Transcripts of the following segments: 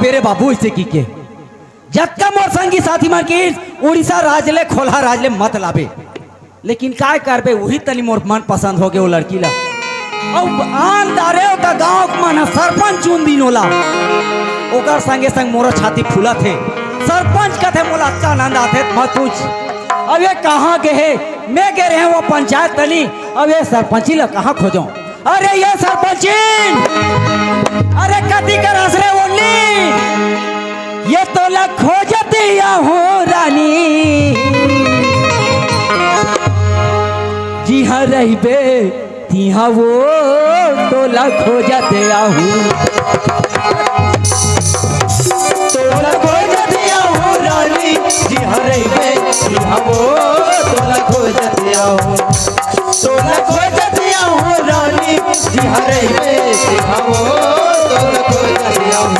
बेरे बाबू इसे की के जत्का मोर संगी साथी मन की उड़ीसा राजले खोला राजले मत लाबे, लेकिन काय करबे वही तनी मोर मन पसंद हो गए वो लड़की ला। अब आन दारे का गांव मन सरपंच चुन दिन होला ओकर संगे संग मोर छाती फूला थे। सरपंच कथे मोला अच्छा आनंद आते मत पूछ। अब ये कहाँ गए है? मैं कह रहे हैं वो पंचायत तनी। अब ये सरपंची ला कहाँ खोजो? अरे ये सरपंची, अरे कथी कर हंसरे बोली? ये तो ला खोजते हूँ रानी, जी हाँ रही बे तिहा वो तो ला खोजते आहूँ, तो ला खोजते आहूँ रानी, जी हाँ रही बे तिहा वो तो ला खोजते आहूँ, तो ला खोजते आहूँ रानी, जी हाँ रही बे तिहा वो तो ला खोजते आहूँ।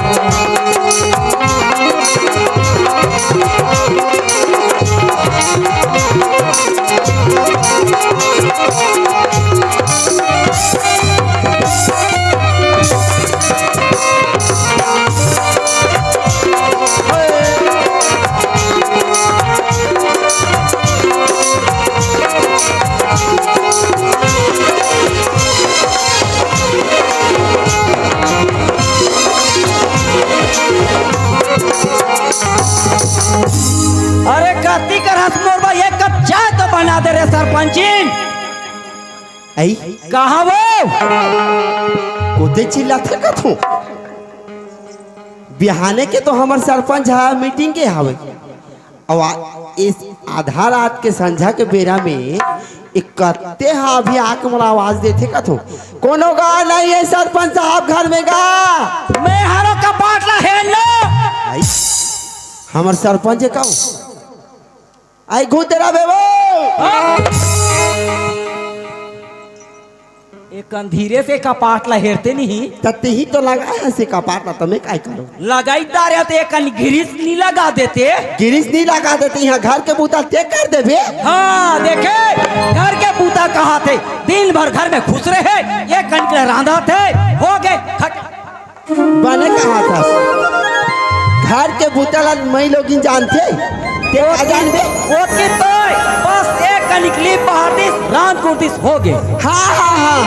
अरे कत्ती कर हंस मोरबा एक कप चाय तो बना दे रे सरपंची। आई कहाँ वो कोते चिल्लाते का तू? बिहाने के तो हमार सरपंच हा मीटिंग के हावे। और इस आधा रात के संझा के बेरा में इकते हा अभी आके मोला आवाज देते का तू? कोनो गा नहीं है सरपंच साहब घर में गा। मैं हारो का बाटला है लो। आई हमार सरपंच का आई घू तेरा बेबो एक अंधीरे से कपाट ला हेरते नहीं तते ही तो लगाया से कपाट ना तुम्हें काय करो? लगाई दारे तो एक गिरीश नहीं लगा देते। गिरीश नहीं लगा देते यहाँ घर के बूता ते कर दे बे। हाँ देखे घर के बूता कहाँ थे? दिन भर घर में घुस रहे एक कणके रांधा थे हो गए बने कहा था घर के बूता ला मई लोग जानते ते जानते वो तो बस एक निकली बहारती रात कोटिस हो गए। हाँ हाँ हाँ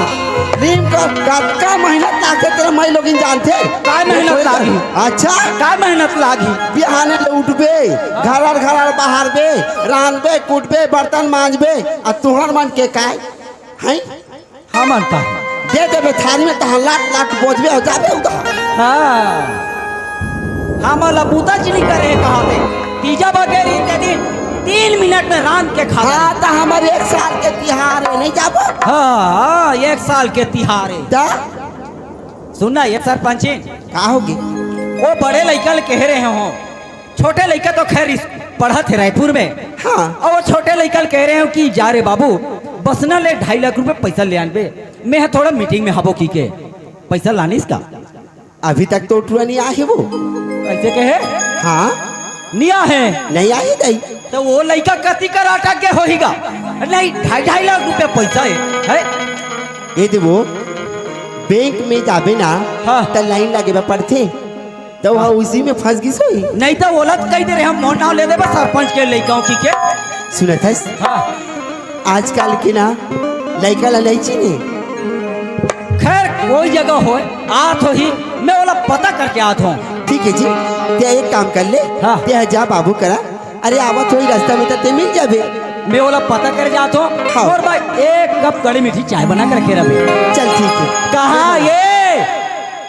नीम को कटका मेहनत लागे तेरे मई लोग जानते काय मेहनत लागी? अच्छा काय मेहनत लागी? बिहाने ले उठबे घर बाहर बे रांधबे कूटबे बर्तन मांजबे और तुहर मन के काय हैं हमन का दे देबे थाली में तो लाट लाट बोझबे हो जाबे उधर। हाँ हमारा बूता चली करे कहा थे पिज्जा बगैर इतने दिन 3 मिनट में रांध के खा। हाँ तो हमारे 1 साल के तिहार है नहीं जाबो? हाँ 1 साल के तिहार है। दा सुनना ये सरपंच का होगी वो बड़े लड़का कह रहे हो छोटे लड़का तो खैर पढ़ा थे रायपुर में। हाँ और वो छोटे लड़का कह रहे हो कि जा रे बाबू बस ना ले 2.5 लाख रुपए पैसा ले आनबे। मैं थोड़ा मीटिंग में हबो की के पैसा लानी इसका अभी तक तो उठवा नहीं आई वो। कैसे कहे? हाँ निया है नहीं आई नहीं तो वो लड़का कति कर अटक के होगा नहीं 2.5 लाख रुपए पैसा है? ये देखो बैंक में जाबे ना हाँ। तो लाइन लगे पड़ते तो वहाँ उसी में फंस गई सोई। नहीं तो ओला कही दे रहे हम मोटा ले दे सरपंच के लड़काओं की के सुना था हाँ। आजकल के ना लड़का ला नहीं चीने खैर कोई जगह हो आत हो ही मैं ओला पता करके आत हूँ। ठीक है जी ते एक काम कर ले हाँ। ते जा बाबू करा अरे आवत हो रास्ता में तो ते मिल जाबे। मैं ओला पता कर जाता हूँ हाँ। और भाई 1 कप कड़ी मीठी चाय बना कर रखे रहे। चल ठीक है। कहाँ ये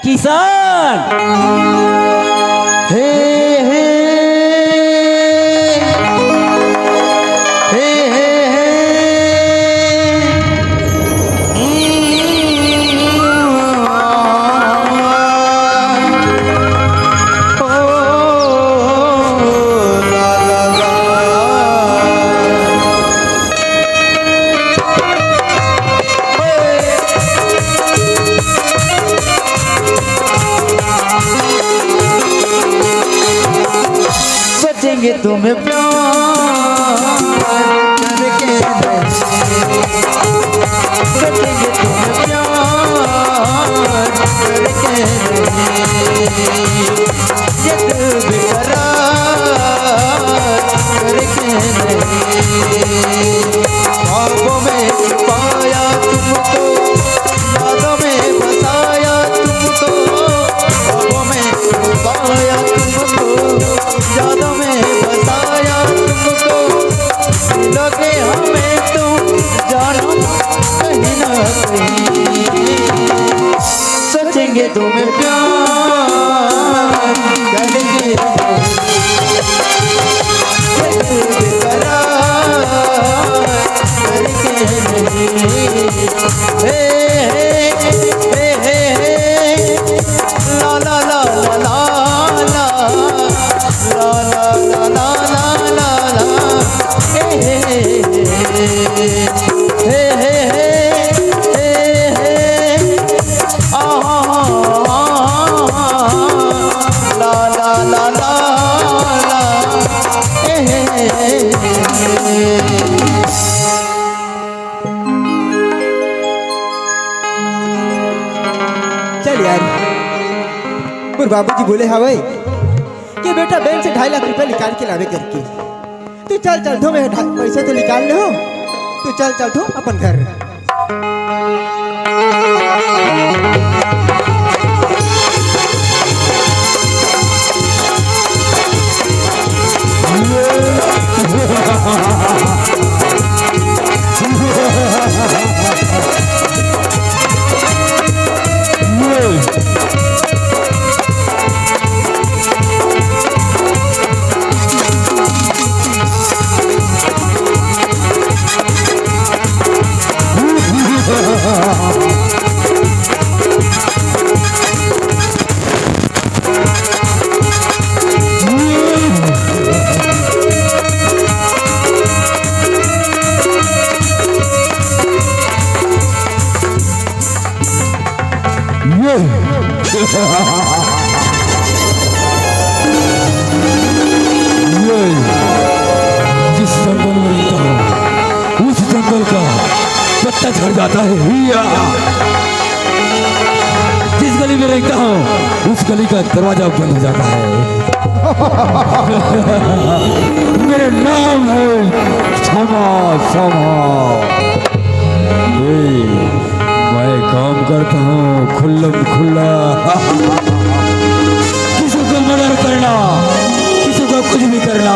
किसान हे हे हे हे हे सोचेंगे तुम्हें प्यार करके सोचेंगे तुम्हें प्यार करके तुम्हें प्यार करके चल यार, मोर बाबूजी बोले हवे कि बेटा बैंक से 2.5 लाख रुपया निकाल के लावे करके। तू चल चल ठो, मैं पैसे तो निकाल ले हो, तू चल चल ठो अपन घर। जिस जंगल में रहता हूँ उस जंगल का पत्ता झड़ जाता है। जिस गली में रहता हूँ उस गली का दरवाजा बंद हो जाता है। मेरा नाम है क्षमा क्षमा। मैं काम करता हूँ खुल्लम खुल्ला। किसी को मर्डर करना, किसी को कुछ भी करना,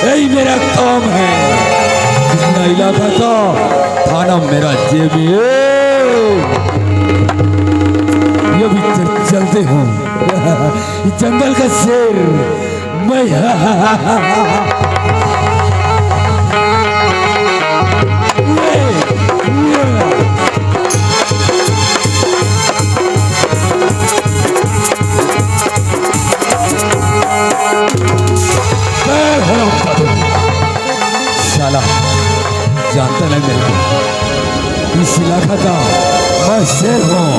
यही मेरा काम है। जितना इलाका का थाना मेरा जेब में ये भी चलते हूँ। जंगल का शेर मैं। साला जानता नहीं मेरे को, इस इलाका का मैं शेर हूँ।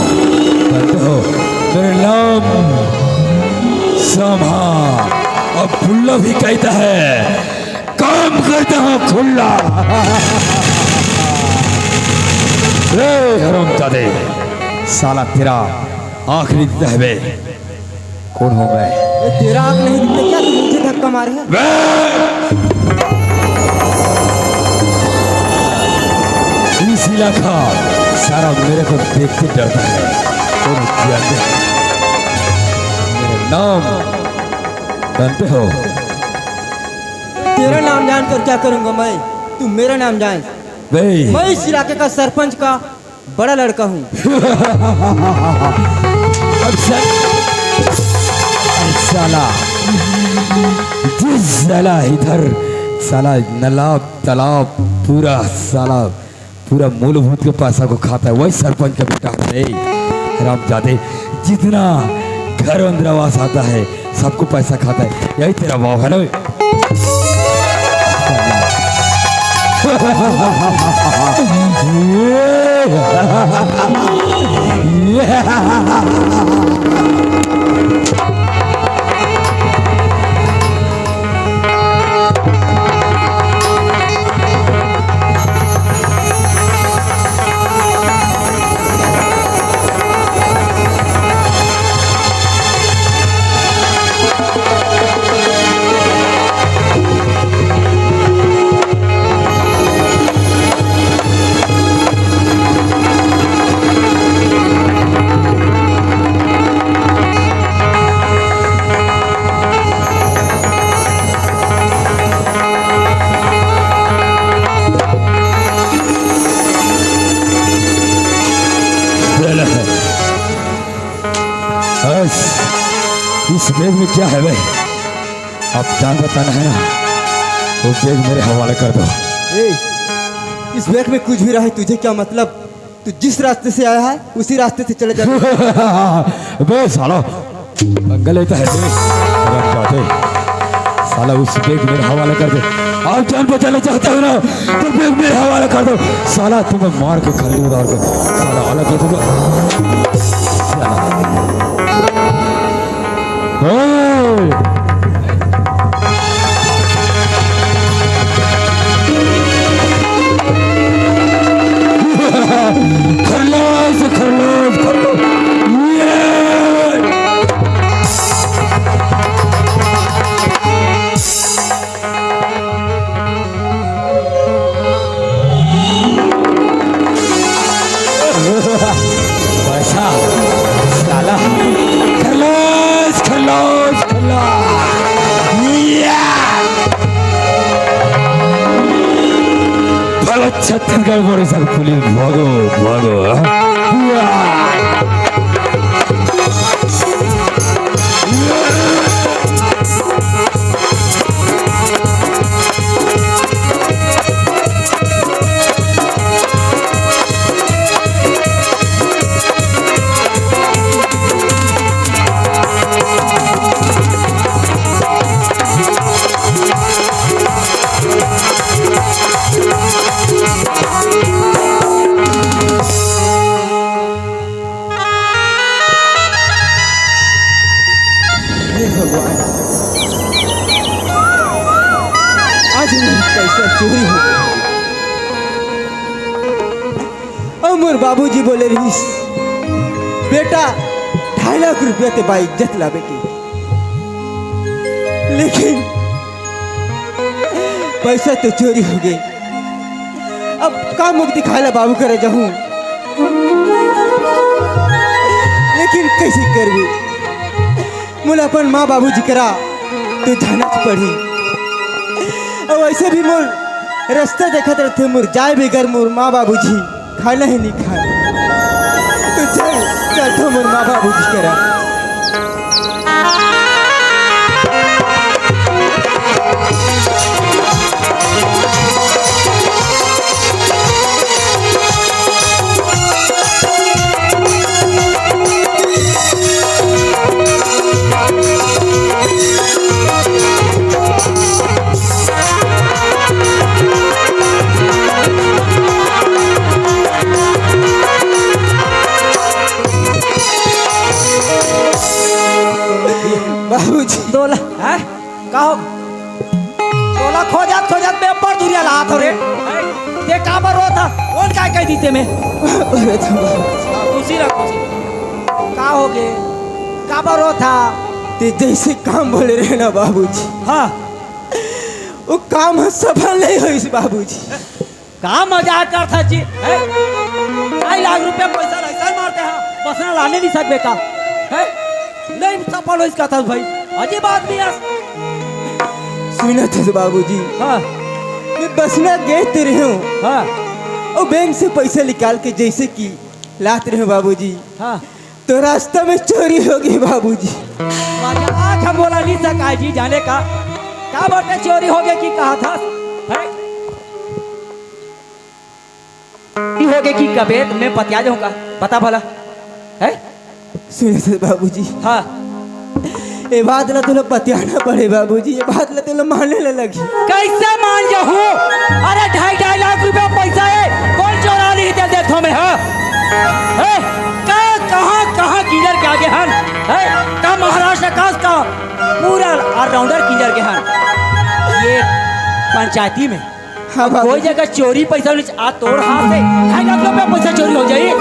मेरा नाम समा और खुल्ला भी कहता है। काम करता हूँ खुल्ला। हरामजादे, साला तेरा आखिरी दहवे कौन हो मैं? तेरा आँख नहीं दिखता क्या? तू मुझे धक्का मारे है। इस इलाका सारा मेरे को देख के डरता है। कौन जानते हैं मेरा नाम? जानते हो? तेरा नाम जानकर क्या करूंगा मैं? तू मेरा नाम जान। मैं इस इलाके का सरपंच का बड़ा लड़का हूँ। साला जिस साला इधर साला नलाब तालाब पूरा साला पूरा मूलभूत के पैसा को खाता है, वही सरपंच का बेटा है। हरामजादे, जितना घर अंदर आवास आता है सबको पैसा खाता है, यही तेरा भाव है ना? बैग में क्या है भाई? अब जान बताना है ना, वो बैग मेरे हवाले कर दो। ए, इस बैग में कुछ भी रहे तुझे क्या मतलब? तू जिस रास्ते से आया है उसी रास्ते से चले जा। बे साला गले तो है जाते साला, उस बैग मेरे हवाले कर दे। आप जान बचाना चाहते हो ना तो बैग मेरे हवाले कर दो साला, तुम्हें मार के खली उड़ा के साला अलग कर दूंगा साला। खरलास खरलास खरलास पैसा साला, खरलास खरलास खरलास छत्तीसगढ़ पुलिस पुलिस भागो भागो। आज मेरा पैसा चोरी हो गया। और मोर बाबूजी बोले रहीस बेटा 2.5 लाख रुपया ते बाइक इज्जत लावे की, लेकिन पैसा तो चोरी हो गई। अब का मुख दिखाला बाबू करे जाऊं, लेकिन कैसे करबी? मोला अपन माँ बाबूजी करा तो जाना पड़ी। और वैसे भी मोर रास्ता देखते रहते, मोर जाए बगैर मोर माँ बाबूजी खाना ही नहीं खाए। तो चल चल तो मोर माँ बाबूजी करा। बाबूजी 2 लाख है का हो? 2 लाख खोजत पेपर दुरिया लात हो रे। ये का बर रो था? कौन काय कह दीते में? खुशी रख खुशी। का हो गे? का बर रो था? ते जैसे काम बोले रहे ना बाबूजी, हाँ वो काम सफल नहीं हुई बाबूजी। का मजाक करता जी? 2.5 लाख रुपया पैसा ऐसा मारते हैं, बसना लाने नहीं सकते का है? नहीं सफल हो इसका था भाई, अजीब आदमी है। सुना था बाबूजी, हाँ मैं बसना गए तेरे हूँ हाँ और बैंक से पैसा निकाल के जैसे कि लाते रहे बाबूजी, हाँ तो रास्ता में चोरी हो गई बाबूजी। मजाक हम बोला नहीं सका जी जाने का बोलते चोरी हो गया कि कहा था है? हो गया कि कबे मैं बतिया जाऊंगा, बता भला है? सुना था बाबूजी, हाँ ये बात ला तुला बतियाना पड़े बाबूजी, ये बात ला तुला मानने लगी। कैसे मान जाऊं? अरे 2.5 लाख रुपया पैसा है, कौन चोरा नहीं दे देखो मैं? हाँ कहाँ किलर के आगे हन है? का महाराष्ट्र का पूरा ऑलराउंडर किलर के हन ये पंचायती में। हाँ कोई जगह चोरी पैसा आ तोड़ हाथ से 2.5 लाख रुपया पैसा चोरी हो जाए,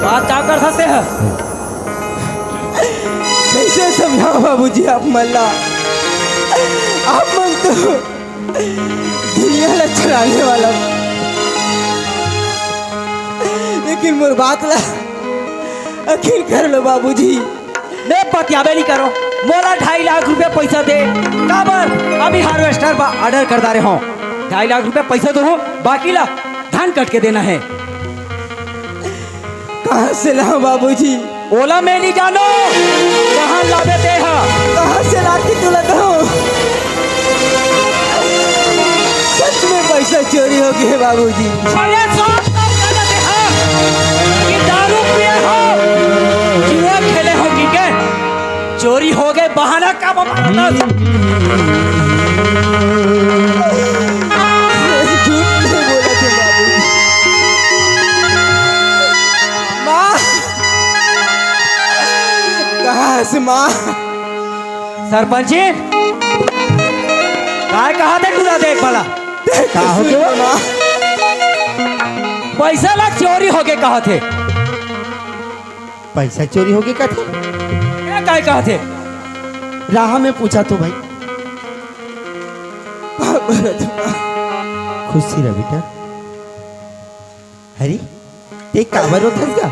बात क्या कर सकते हैं? कैसे समझाओ बाबूजी आप मल्ला, आप मन तो दुनिया ला चलाने वाला, लेकिन मोर बात ला अखिल कर लो बाबूजी। मैं बतियाबे नहीं करो, मोला 2.5 लाख रुपया पैसा दे काबर अभी हार्वेस्टर पर ऑर्डर कर दे रहे हो। 2.5 लाख रुपया पैसा दो, बाकी ला धान कट के देना है। कहाँ से लाऊं बाबूजी? ओला मैं नहीं जानो, कहाँ सामान लावे दे हा। कहाँ से लाके तुला दो? सच में पैसा चोरी हो गया बाबूजी। अरे साहब तब कहना दे हा कि दारू पिए हो, जुआ खेले हो कि के चोरी हो गए, बहाना का बहाना। झूठ नहीं बोला थे बाबूजी। माँ कहाँ से माँ? सरपंच जी काय कहा थे तुला देख भला का हो गया माँ? पैसा ला चोरी हो गए कहा थे? पैसा चोरी हो गया का थे? क्या काय कहा थे? राह में पूछा तो भाई। खुशी रह बेटा। हरी ते काबर होता का?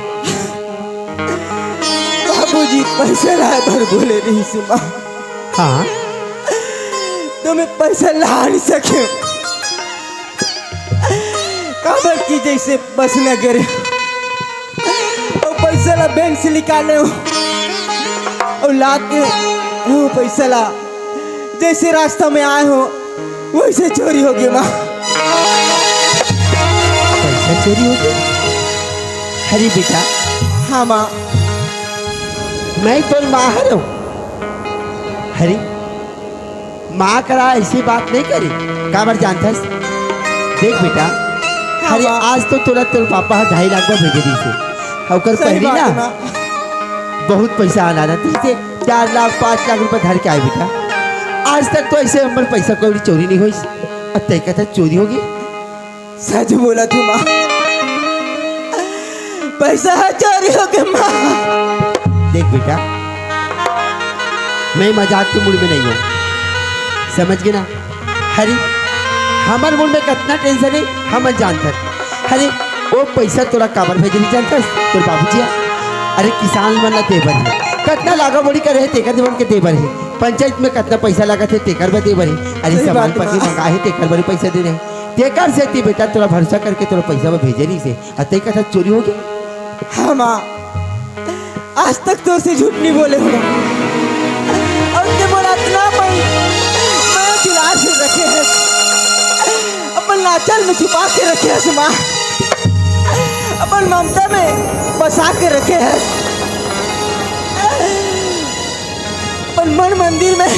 बाबूजी पैसा लाए भर बोले नहीं से माँ। हाँ तो मैं पैसा ला नहीं सके। काबर की जैसे बस न करे और पैसा ला बैंक से निकाले हो और लाते हो पैसा ला जैसे रास्ता में आए हो वैसे चोरी हो गया माँ। पैसा चोरी हो गया? हरी बेटा हाँ माँ। मैं तो माहर हूँ। हरी माँ करा ऐसी बात नहीं करी। काबर जानता है? देख बेटा हरी माँ। आज तो तुरंत तेरे पापा 2.5 लाख भेजे दी से और सही पहली बात ना है माँ। बहुत पैसा आना था तीसे 4 लाख 5 लाख रुपए धर के आए बेटा। आज तक तो ऐसे हमारे पैसा कौड़ी चोरी नहीं हुई। अब तय कहता चोरी होगी। सच बोला तू माँ। पैसा चोरी हो गया माँ। देख बेटा मैं मजाक के मूड में नहीं हूँ, समझ गए ना? हरी हमारे मूड में कितना टेंशन है हम जानता। हरे वो पैसा तोरा काबर भेजे नहीं जानता तोर बाबूजी? अरे किसान मन ला देबर है, कितना लागा बोली करे तेकर देवन के देबर है। पंचायत में कितना पैसा लगा थे तेकर बा देबर है। अरे सही सामान बात है पति माँ। मंगा है तेकर बड़ी पैसा दे रहे हैं। तेकर से ती बेटा तोरा भरोसा करके तोरा पैसा भेजे नहीं से अतई कथा चोरी हो गई। हाँ माँ। आज तक तो उसे झूठ नहीं बोले हो और उसने बोला इतना मैं दिला से रखे हैं अपन लाचार में छुपा के रखे हैं माँ। अपन ममता में बसा के रखे हैं। अपन मन मंदिर में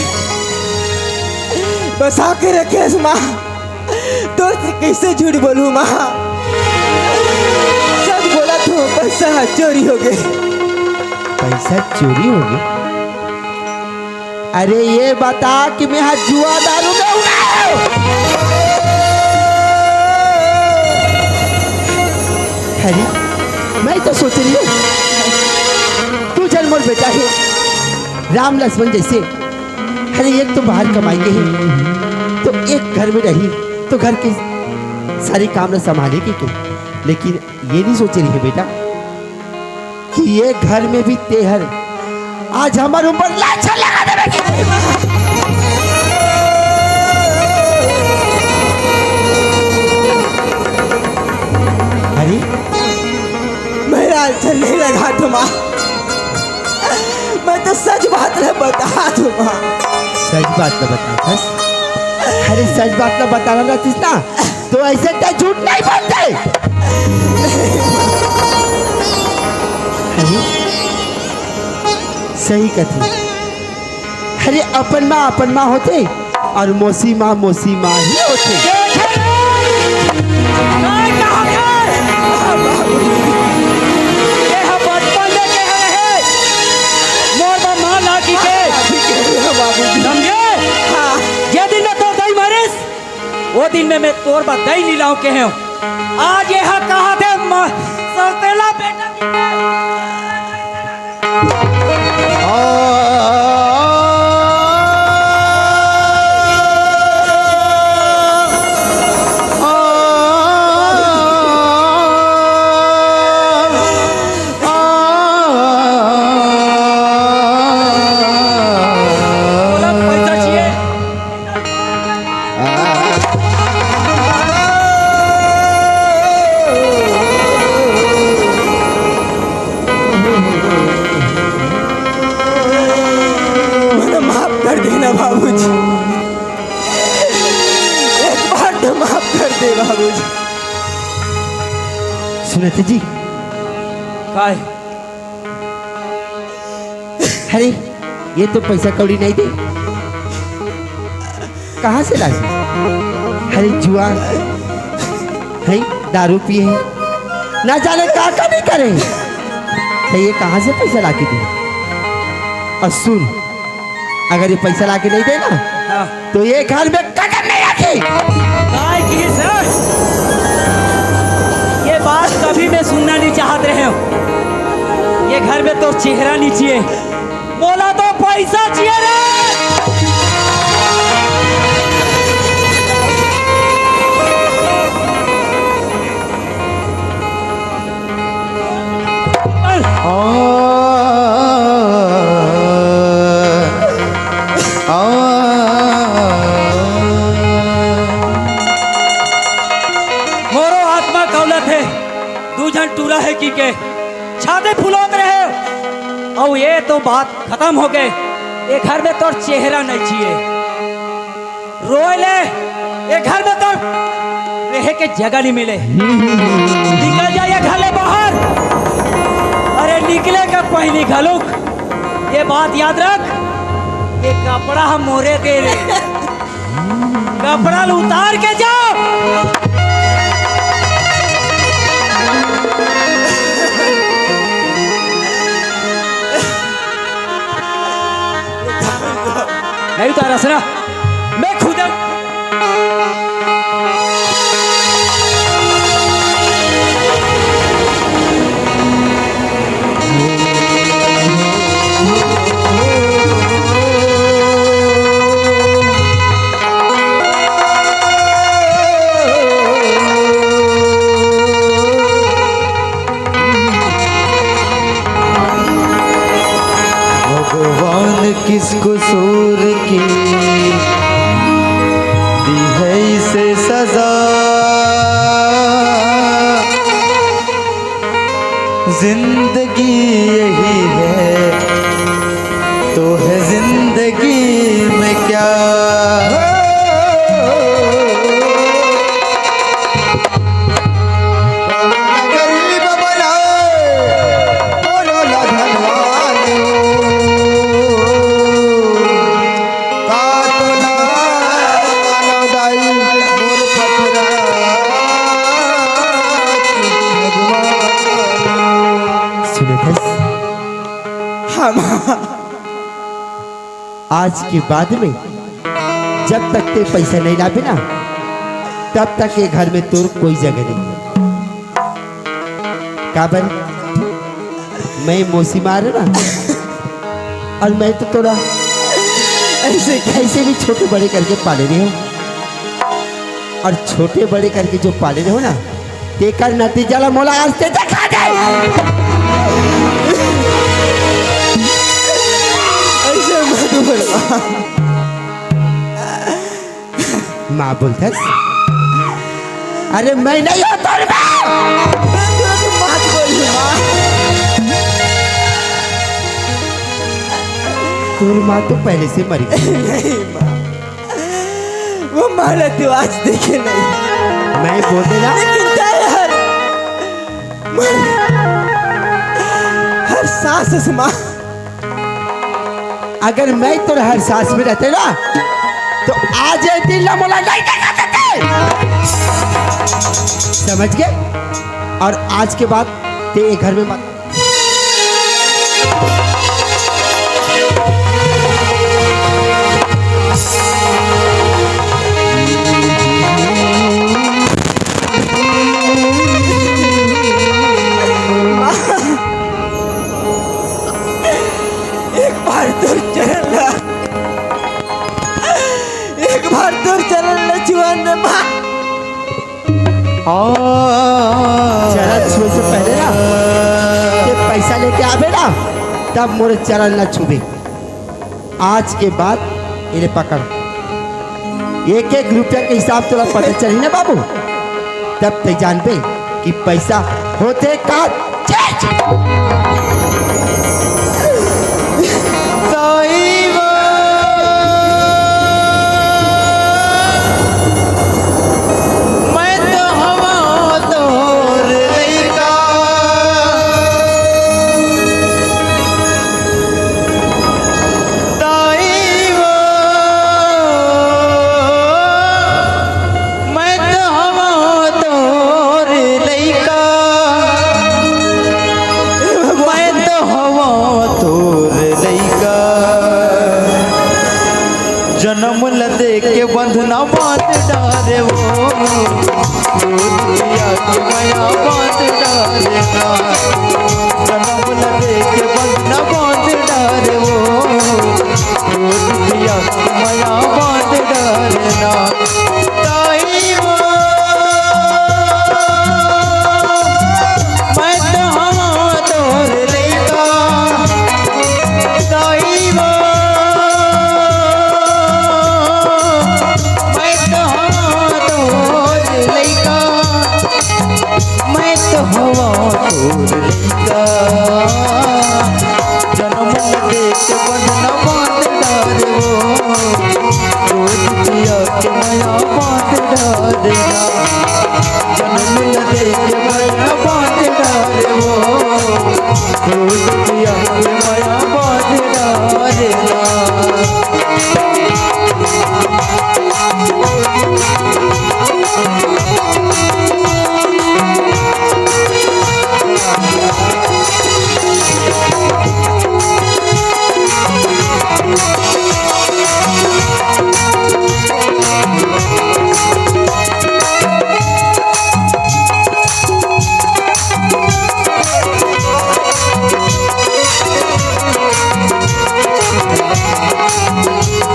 बसा के रखे हैं माँ। तो कैसे झूठ बोलूँ माँ? सच बोला तो पैसा चोरी हो गए। पैसा चोरी हो गई? अरे ये बता कि मैं हाथ जुआ दारू में उड़ाऊं? हरी मैं तो सोच रही हूँ तू चल मोर बेटा है राम लक्ष्मण जैसे। हरी एक तो बाहर कमाएंगे ही तो एक घर में रही तो घर के सारी काम न संभालेगी तू। लेकिन ये नहीं सोच रही है बेटा कि ये घर में भी तेहर आज हमारे ऊपर लाछन लगा देवे। अरे मेरा चलने लगा तुम्हारा। मैं तो सच बात है बता तुम्हारा। सच बात न बता बस। अरे सच बात न बताना ना थी ना तो ऐसे तो झूठ नहीं बोलते। अरे सही कथी। अरे अपन माँ होते और मौसी माँ ही होते। वो दिन में मैं तोर बा दही नीलाओं के हैं। आज यहाँ कहा थे सौतेला बेटा की सुनते जी, काय अरे ये तो पैसा कौड़ी नहीं दे, कहाँ से लाए? अरे जुआ है, दारू पिए है, ना जाने का नहीं करे, तो ये कहाँ से पैसा लाके दे? और सुन, अगर ये पैसा लाके नहीं दे ना, हाँ। तो ये घर में कदम नहीं रखे। काय की सर, ये बात कभी मैं सुनना नहीं चाहत रहे हो। ये घर में तो चेहरा नहीं चाहिए, बोला तो पैसा चाहिए रे। मोरो आत्मा कौलत है, दूजन टूरा है की के छाते फुलौत रहे और ये तो बात खत्म हो गए। ये घर में तो चेहरा नहीं चाहिए, रोए ले, ये घर में तो रह के जगह नहीं मिले। निकल जाइए घर ले बाहर, अरे निकले का पहली घलुक, ये बात याद रख। ये कपड़ा हम मोरे दे रहे, कपड़ा उतार के जाओ। नहीं उतारा सना, मैं खुद किस कसूर की दी है इसे सजा, जिंदगी यही है तो है जिंदगी में क्या। गरीब बनाए बोलो ना धनवान, आज के बाद में जब तक ते पैसा नहीं लावे ना, तब तक ये घर में तोर कोई जगह नहीं। काबर मैं मौसी मार ना, और मैं तो तोरा ऐसे कैसे भी छोटे बड़े करके पाले रहे हो, और छोटे बड़े करके जो पाले रहे हो ना, तेकर नतीजा ला मोला आज से दिखा दे। माँ बोलता, अरे मैं नहीं हूँ तोर माँ तो पहले से मरी गई। वो माला तो आज देखे नहीं, मैं बोल देना, लेकिन यार हर सांस माँ, अगर मैं तो हर सांस में रहते ना, तो आज ये दिल ना मोला नहीं देखा देते, समझ गए? और आज के बाद ते घर में मत। एक बार दूर चलना जुआन ने माँ, चरण छुए से पहले ना ये पैसा लेके आवे ना, तब मोरे चरण ना छुबे। आज के बाद इन्हें पकड़, एक एक रुपया के हिसाब तोरा पता चली ना बाबू, तब ते जान पे कि पैसा होते का चीज। मैं तो हवा तोर लइका बंधना बांध डाले वो, क्रोध किया कि माया बांध डालेगा। जन्म लगे के बंधना बांध डाले वो, क्रोध किया कि माया बांध डालेना। ताई वो मैं तो हाथ धोर लेगा, ताई वो मैं तो हाथ धोर लेगा, मैं तो हवा धोर लेगा। जन्म लगे के बंधना बांध डाले वो, क्रोध किया कि माया बांध डालेगा। जन्म लगे के बंधना बांध डाले वो, क्रोध किया कि माया बांध डालेगा।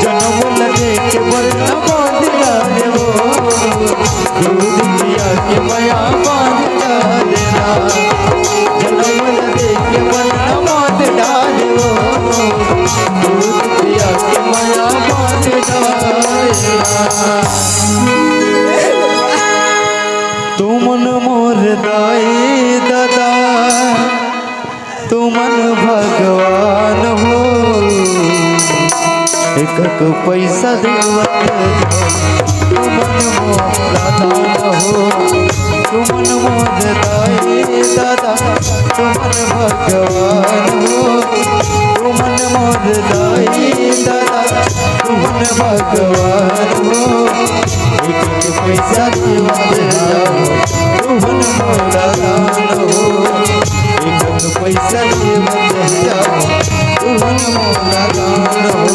जन्म लगे के बंधना बांध डाले वो, क्रोध किया कि माया बांध डालेना। जन्म लगे के बंधना बांध डाले वो, क्रोध किया कि माया बांध डालेना। तुमन मोर दाई दादा, तुमन भगवान हो, एक पैसा देवत तुमन मोर दादा हो। तुमन मोर दाई दादा, तुमन भगवान हो, तुमन मोर दाई दादा, तुमन भगवान हो। एक पैसा देवत तुमन मोर दादा हो, एक पैसा देवत तुमन मोर दादा हो।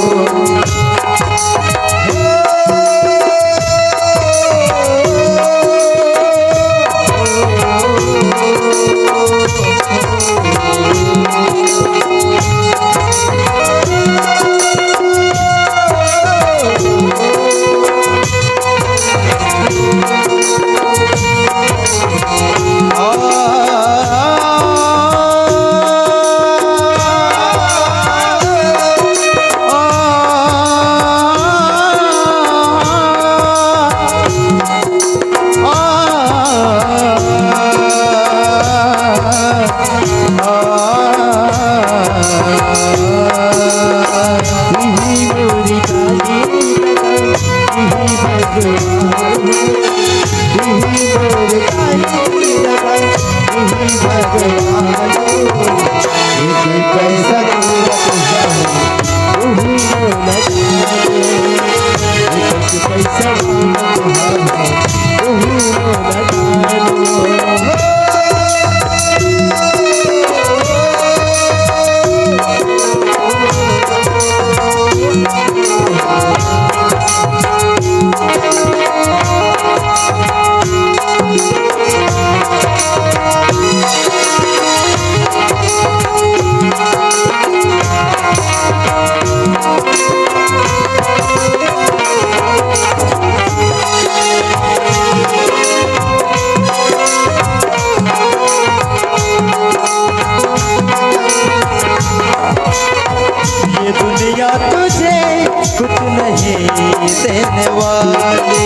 देने वाले,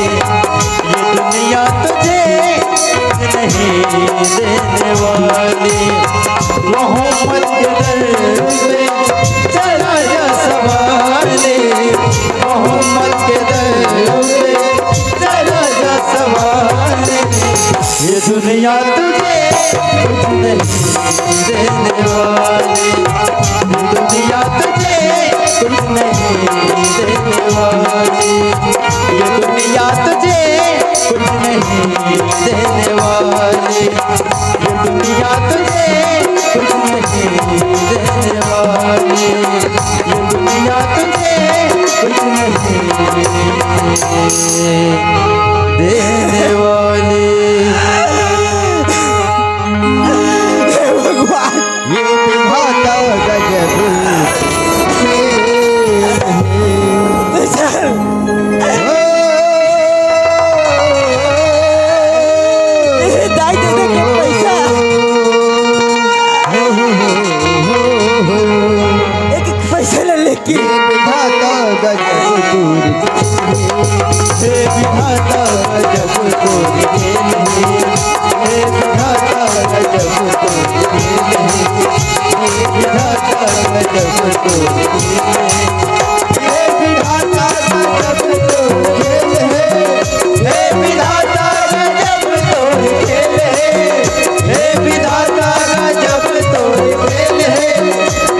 ये दुनिया तुझे नहीं देने वाली। मोहम्मद के दर पे चला जा सवाले, मोहम्मद के दर पे चला जा सवाले। ये दुनिया तुझे कुछ नहीं देने वाली, ये दुनिया तुझे कुछ नहीं देने वाली, ये दुनिया तुझे कुछ नहीं देने वाली, ये दुनिया तुझे कुछ नहीं देने वाली, ये दुनिया तुझे कुछ नहीं देने वाले हे भगवान ये विधाता गजब दाई दे दे के पैसा एक एक पैसा ले लेके ये विधाता गजब दूर हे विधाता गजब दूर हे विधाता गजब दूर हे विधाता गजब दूर हे विधाता गजब दूर हे विधाता गजब दूर हे विधाता गजब दूर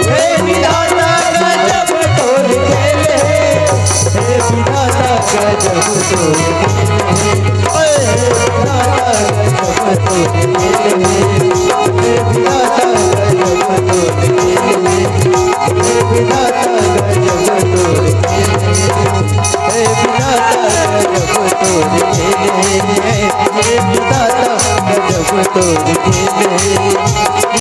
हे विधाता गजब दूर हे विधाता गजब दूर ओए विधाता गजब दूर हे विधाता गजब दूर हे विधाता गजब दूर हे विधाता गजब दूर हे विधाता गजब दूर